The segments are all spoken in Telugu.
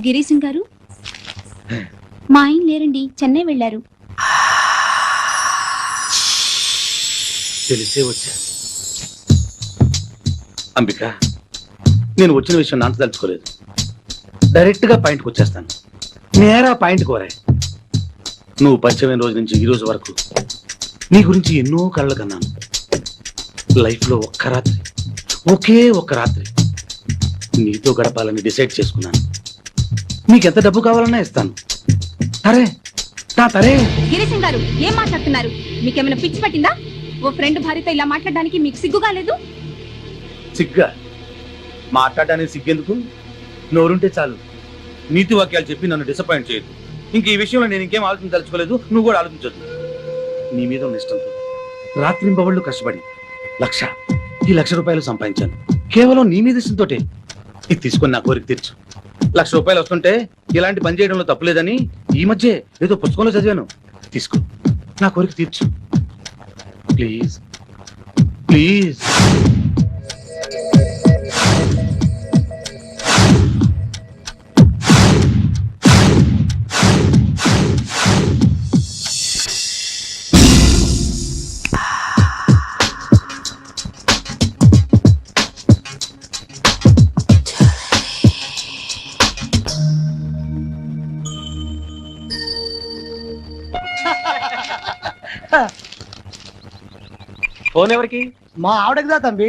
గిరీశం గారు, మా ఆయన లేరండి, చెన్నై వెళ్ళారు. తెలిసే వచ్చా. అంబిక, నేను వచ్చిన విషయం నాంత తలుచుకోలేదు. డైరెక్ట్ గా పాయింట్కి వచ్చేస్తాను. నేరా పాయింట్ కోరే. నువ్వు పరిచయమైన రోజు నుంచి ఈ రోజు వరకు నీ గురించి ఎన్నో కలలు కన్నాను. లైఫ్ లో ఒక్క రాత్రి, ఒకే ఒక్క రాత్రి నీతో గడపాలని డిసైడ్ చేసుకున్నాను. నీకెంత డబ్బు కావాలన్నా ఇస్తాను. తరే. గిరీశం గారు, ఏం మాట్లాడుతున్నారు? మీకేమైనా పిచ్చి పట్టిందా? ఓ ఫ్రెండ్ భార్యతో ఇలా మాట్లాడడానికి మీకు సిగ్గుగా లేదు? సిగ్గా? మాట్లాడడానికి సిగ్గెందుకు? నోరుంటే చాలు. నీతి వాక్యాలు చెప్పి నన్ను డిసప్పాయింట్ చేయదు. ఇంక ఈ విషయంలో నేను ఇంకేం ఆలోచించదలుచుకోలేదు. నువ్వు కూడా ఆలోచించొద్దు. నీ మీద ఉన్న ఇష్టంతో రాత్రింబవళ్ళు కష్టపడి ఈ 1,00,000 రూపాయలు సంపాదించాను. కేవలం నీ మీద ఇష్టంతోటే. ఇది తీసుకొని నా కోరిక తీర్చు. 1,00,000 రూపాయలు వస్తుంటే ఇలాంటి పని చేయడంలో తప్పులేదని ఈ మధ్య ఏదో పుస్తకంలో చదివాను. తీసుకో, నా కోరిక తీర్చు ప్లీజ్. ప్లీజ్. ఫోన్ ఎవరికి? మా ఆవిడకిదా తంబి.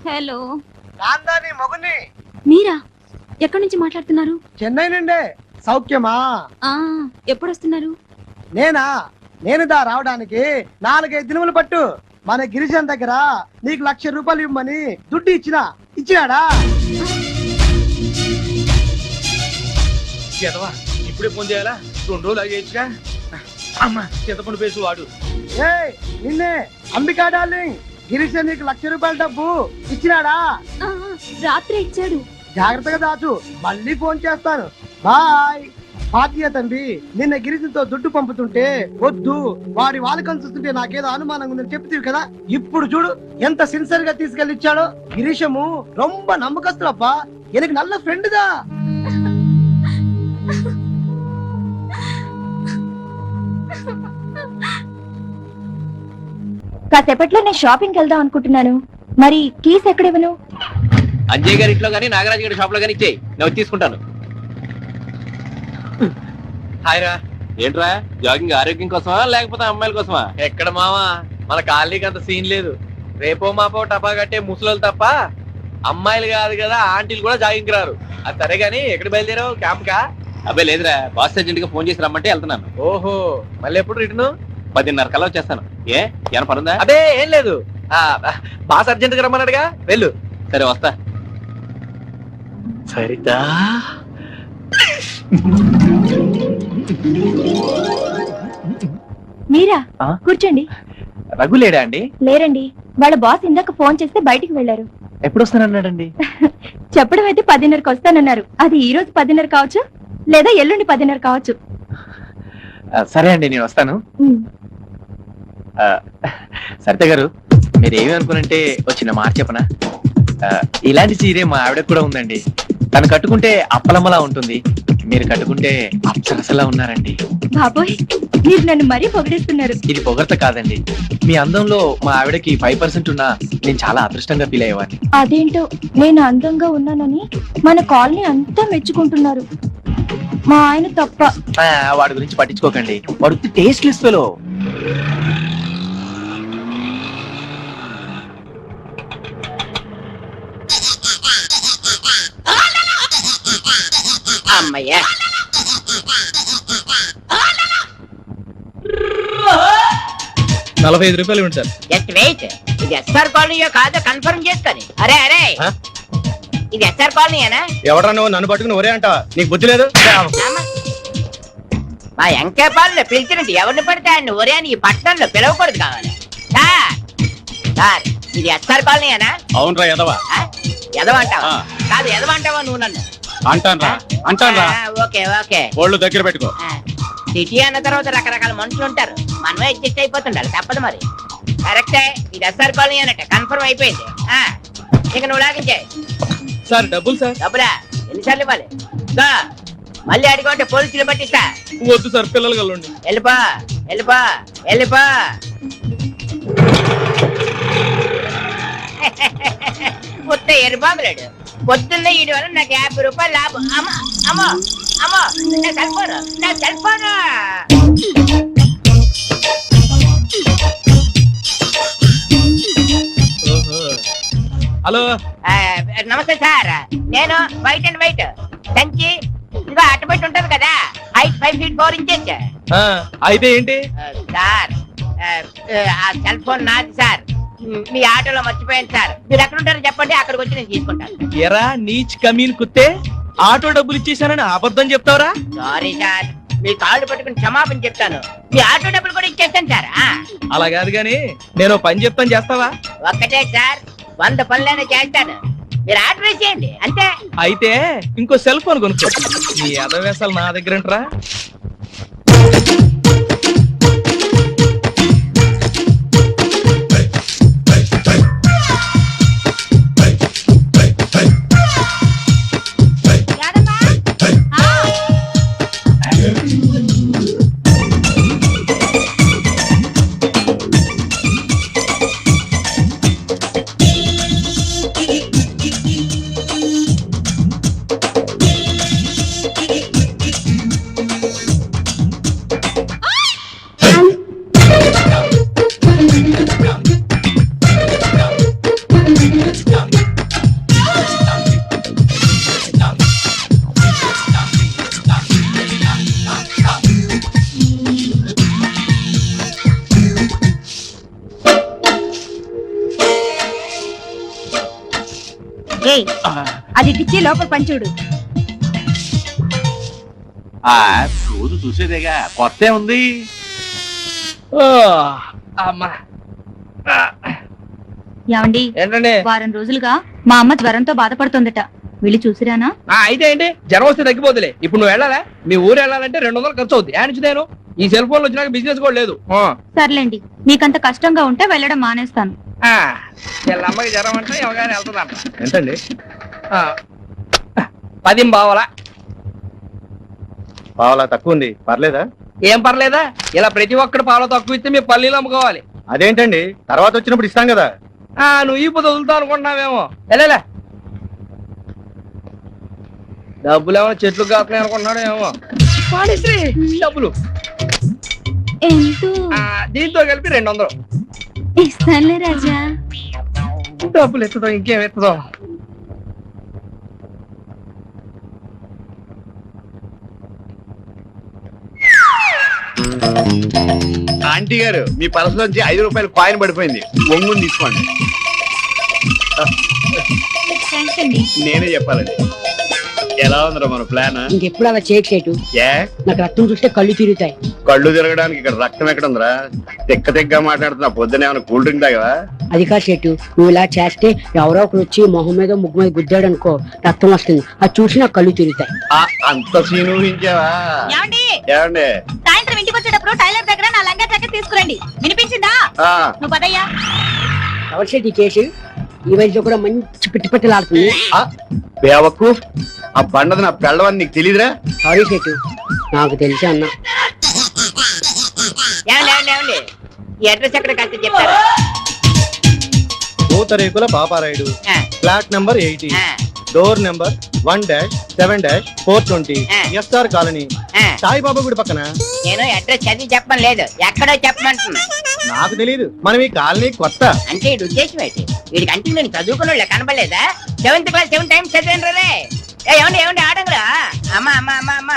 హలో. నాందాని మొగుని. మీరా? ఎక్కడి నుంచి మాట్లాడుతున్నారు? చెన్నై నుండే. సౌఖ్యమా? ఎప్పుడు వస్తున్నారు? నేనుదా రావడానికి 4-5 దినములు పట్టు. మన గిరిజన్ దగ్గర నీకు 1,00,000 రూపాయలు ఇవ్వమని దుడ్డు ఇచ్చినాడా? ఇప్పుడే ఫోన్ చేయాలా? 2 రోజులు అయ్యేచ్చుగా. అమ్మా, చింతపండు పేసు వాడు. నిన్నే అంబికా డార్లింగ్. గిరిజన్ నీకు 1,00,000 రూపాయల డబ్బు ఇచ్చినాడా? రాత్రి ఇచ్చాడు. జాగ్రత్తగా దాచు. మళ్ళీ ఫోన్ చేస్తాను. బాయ్. భాగ్య తంబి, నిన్న గిరిజన్తో దుడ్డు పంపుతుంటే వద్దు, వాడి వాళ్ళకం చూస్తుంటే నాకేదో అనుమానంగా ఉందని చెప్తీవి కదా. ఇప్పుడు చూడు ఎంత సిన్సియర్ గా తీసుకెళ్లి ఇచ్చాడో. గిరీశము రొంబ నమ్మకస్తులప్పా. ఎనకు నల్ల ఫ్రెండ్ దా. కాసేపట్లో నేను షాపింగ్కి వెళ్దాం అనుకుంటున్నాను. మరి కీస్ ఎక్కడివ్వను? అంజయ్ గారి ఇంట్లో గానీ నాగరాజు గారి షాప్ లో గానీ ఇచ్చేయి, నేను తీసుకుంటాను. హాయ్ రా. ఏంట్రా, జాగింగ్ ఆరోగ్యం కోసమా లేకపోతే అమ్మాయిల కోసమా? ఎక్కడ మావా, మన కాలనీకి అంత సీన్ లేదు. రేపో మాపో టపా కట్టే ముసలోళ్ళు తప్ప అమ్మాయిలు కాదు కదా, ఆంటీలు కూడా జాగింగ్ రారు. అది సరే గానీ ఎక్కడ బయలుదేరావు? క్యాంప్ కా? అబ్బాయి లేదురా, బాస్ అర్జెంట్ గా ఫోన్ చేసి రమ్మంటే వెళ్తున్నాను. ఓహో, మళ్ళీ ఎప్పుడు రిటర్న్? 10:30 కల్లా వచ్చేస్తాను. ఏమైనా పనుందా? అదే ఏం లేదు, బాస్ అర్జెంట్ గా రమ్మన్నాడుగా, వెళ్ళు. సరే వస్తా. సరితా మీరా? కూర్చోండి. రఘు లేడా అండి? లేరండి, వాళ్ళ బాస్ ఇందాక ఫోన్ చేస్తే బయటికి వెళ్లారు. ఎప్పుడు వస్తానన్నాడండి? చెప్పడం అయితే 10:30కి వస్తానన్నారు. అది ఈ రోజు 10:30 కావచ్చు, లేదా ఎల్లుండి 10:30 కావచ్చు. సరే అండి, నేను వస్తాను. సరిత గారు, మీరు ఏమి అనుకునంటే చిన్న మాట చెప్పనా? ఇలాంటి చీరే మా ఆవిడకు కూడా ఉందండి. తను కట్టుకుంటే అప్పలమ్మలా ఉంటుంది, మీరు కట్టుకుంటే అప్సరసలా ఉన్నారండి. బాబోయ్, మీరు నన్ను మరీ పొగిడేస్తున్నారు. ఇది పొగడత కాదండి, మీ అందంలో మా ఆవిడకి 5% ఉన్నా నేను చాలా అదృష్టంగా ఫీల్ అయ్యేవాడిని. అదేంటో, నేను అందంగా ఉన్నానని మన కాలనీ అంతా మెచ్చుకుంటున్నారు, మా ఆయన తప్ప. వాడి గురించి పట్టించుకోకండి, వాడు టేస్ట్ లెస్ ఫెలో. అమ్మయ్యా, 45 రూపాయలు ఇవ్వండి సార్. Just wait. ఇది ఎస్ఆర్ కాలనీయో కాదో కన్ఫర్మ్ చేసుకొని. అరే ఇది ఎస్ఆర్ కాలనీయేనా? ఎవడరా నువ్వు నన్ను పట్టుకుని ఒరే అంట? నీకు బుద్ధి లేదు? మా ఎంకేపాలలో పిలిచినట్టు ఎవరిని పడితే ఆయన ఒరే అని ఈ పట్టణంలో పిలవకూడదు కావాలి. సార్ సార్, ఇది ఎస్ఆర్ కాలనీయేనా? అవునరా ఎదవా ఎదవంటావా? ఆ. కాదు ఎదవంటావా నువ్వు నన్ను? అంటాన్రా ఓకే ఓకే. ఒళ్ళు దగ్గర పెట్టుకో. సిటీ అన్న తర్వాత రకరకాల మనుషులు ఉంటారు, మనమే అడ్జస్ట్ అయిపోతుండాలి, తప్పదు మరి. కరెక్టే, ఇది ఎస్ఆర్ కాలనీ అన్నట్టు కన్ఫర్మ్ అయిపోయింది. ఇక నువ్వు లాగించే. సార్ డబ్బులు సార్. డబ్బులా ఎన్నిసార్లు ఇవ్వాలి? దా, మళ్ళీ అడిగంటే పోలీసులు పట్టిస్తా. వద్దు సార్, పిల్లలు కలండి. వెళ్ళిపో వెళ్ళిపో వెళ్ళిపో. కొత్త ఎరుబాబులాడు పొద్దున్న ఈడు వల్ల నాకు 50 రూపాయలు లాభం. అమ్మో అమ్మో అమ్మో, నా సెల్ ఫోన్, నా సెల్ ఫోన్. హలో, నమస్తే సార్, నేను వైట్ అండ్ వైట్ సంచి ఇంకా అట్టబెట్టి ఉంటది కదా, హైట్ 5 feet 4 inches. అయితే ఏంటి? సార్ ఆ సెల్ ఫోన్ నాది సార్, మీ ఆటోలో మర్చిపోయాను సార్. మీరు ఎక్కడ ఉంటారో చెప్పండి, అక్కడికి వచ్చి నేను తీసుకుంటాను. ఎరా నీచ్ కమీన్ కుత్తే, ఆటో డబ్బులు ఇచ్చేసానని అబద్ధం చెప్తావరా? సారీ సార్, మీ కాళ్ళు పట్టుకుని క్షమాపణ చెప్తాను. మీ ఆటో డబ్బులు కూడా ఇచ్చేస్తాను సార్. అలా కాదు గాని నేను పని చెప్తాను, చేస్తావా? ఒక్కటే సార్, 100 పనులైనా చేస్తాను, మీరు ఆర్డర్ చేయండి అంతే. అయితే ఇంకో సెల్ ఫోన్ కొనుక్కో. నీ అదవేశాలు నా దగ్గర ఏంట్రా? అది ఇచ్చి లోపల పంచుడు. రోజు చూసేదేగా, కొత్త ఉంది. అమ్మా ఏమండి, ఏంటండి? వారం రోజులుగా మా అమ్మ జ్వరంతో బాధపడుతుందట, వెళ్ళి చూసిరానా? అయితే ఏంటి, జ్వరం వస్తే తగ్గిపోతులే. ఇప్పుడు నువ్వు వెళ్ళాలా? మీ ఊరు వెళ్ళాలంటే 200 ఖర్చు అవుద్ది. నుంచి నేను ఈ సెల్ ఫోన్ వచ్చినాక బిజినెస్ కూడా లేదు. సర్లేండి, మీకంత కష్టంగా ఉంటే వెళ్ళడం మానేస్తాను. అమ్మకి జ్వరం అంటే ఎవరికైనా వెళ్తుందంట. ఎంతండి? 10 బావలా. పావలా తక్కువ ఉంది, పర్లేదా? ఏం పర్లేదా? ఇలా ప్రతి ఒక్కడు పావులా తక్కువ ఇస్తే మీ పల్లీలు అమ్ముకోవాలి. అదేంటండి, తర్వాత వచ్చినప్పుడు ఇస్తాం కదా. నువ్వు ఈ పొద్దు వదులుతావు అనుకుంటున్నావేమో. వెళ్ళలే, డబ్బులు ఏమో చెట్లు కాస్తున్నాయి అనుకుంటున్నాడు ఏమో. డబ్బులు దీంతో కలిపి 200. ఇస్తానులే రాజా. డబ్బులు ఎత్తుదాం, ఇంకేం ఎత్తుదాం. ఆంటీ గారు, మీ పర్సులోంచి 5 రూపాయలు కాయిన్ పడిపోయింది, ఒంగుని తీసుకోండి. థ్యాంక్స్ అండి. నేనే చెప్పాలండి. ఎలా ఉందిరా మన ప్లాన్? ఇంకెప్పుడు అలా చేయట్లేదు, ఏ నాకు రక్తం చూస్తే కళ్ళు తిరుగుతాయి. కళ్ళు తిరగడానికి ఇక్కడ రక్తం ఎక్కడ ఉందిరా? తెగ్గ మాట్లాడుతున్నా. పొద్దున ఏమైనా కూల్ డ్రింక్ తాగవా? అది కాదు చెట్టు, నువ్వు ఇలా చేస్తే ఎవరో ఒకరు వచ్చి మొహం మీద ముగ్గు మీద గుద్దాడు అనుకో, రక్తం వస్తుంది. అది చూసి నాకు కళ్ళు తిరుగుతాయి. అంత సీన్ ఊహించావా? ఏమండి, సాయంత్రం ఇంటికి వచ్చేటప్పుడు టైలర్ దగ్గర నా లంగా జాకెట్ తీసుకురండి. వినిపించిందా? నువ్వు పదయ్యా. ఎవరి చెట్టు కేసు ఈ వయసులో కూడా మంచి పిట్టి పెట్టలాడుతుంది. బేవకు, ఆ బండది నా పెళ్ళవని నీకు తెలియదురా? సారీ చెట్టు, నాకు తెలిసి అన్నా. ఈ అడ్రస్ ఎక్కడ కలిసి చెప్తారా? పూతరేకుల Paparayudu, flat number 80, door number 1-7-420, SR colony, Saibaba గుడి పక్కన. నేను అడ్రస్ చదివి చెప్పడం లేదు, ఎక్కడో చెప్పమంటున్నా. నాకు తెలియదు, మనం ఈ కాలనీ కొత్త. అంటే వీడి ఉద్దేశం ఏంటి? వీడికి అంటే నేను చదువుకున్న కనపడలేదా? 7th క్లాస్ 7 times చదివాను రే. ఏమండి ఆడంగురా? అమ్మ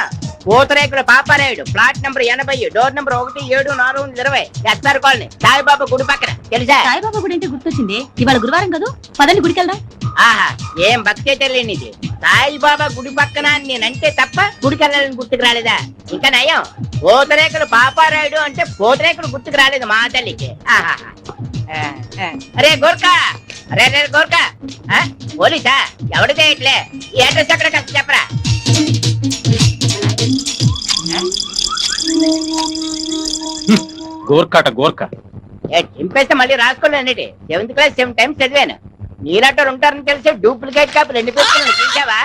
పూతరేకుల Paparayudu, flat number 80, door number 1-7-420, SR colony, Saibaba గుడి పక్కన. తెలుసా? సాయిబాబా గుడి అంటే గుర్తొచ్చింది, ఇవాళ గురువారం కదా, పదండి గుడికి వెళ్దాం. ఆహా, ఏం భక్తి తెలియనిది. సాయిబాబా గుడి పక్కన నేనంటే తప్ప గుడికి వెళ్ళాలని గుర్తుకు రాలేదా? ఇంకా నయం, పూతరేకులు పాపారాయుడు అంటే పూతరేకులు గుర్తుకు రాలేదు మా తల్లికి. ఆహా, అరే గోర్ఖా, అరే అరే గోర్ఖా, పోలీసా? ఎవడితే ఇట్లే ఈ అడ్రస్ ఎక్కడ కలిసి చెప్పరా? గోర్కాట గోర్ఖా. చింపేస్తే మళ్ళీ రాసుకోలేనండి. 7th క్లాస్ 7 times చదివాను. నీలాంటి ఉంటారని తెలిసి డూప్లికేట్ కాపీలు ఎన్ని పెట్టుకున్నాను చూసావా?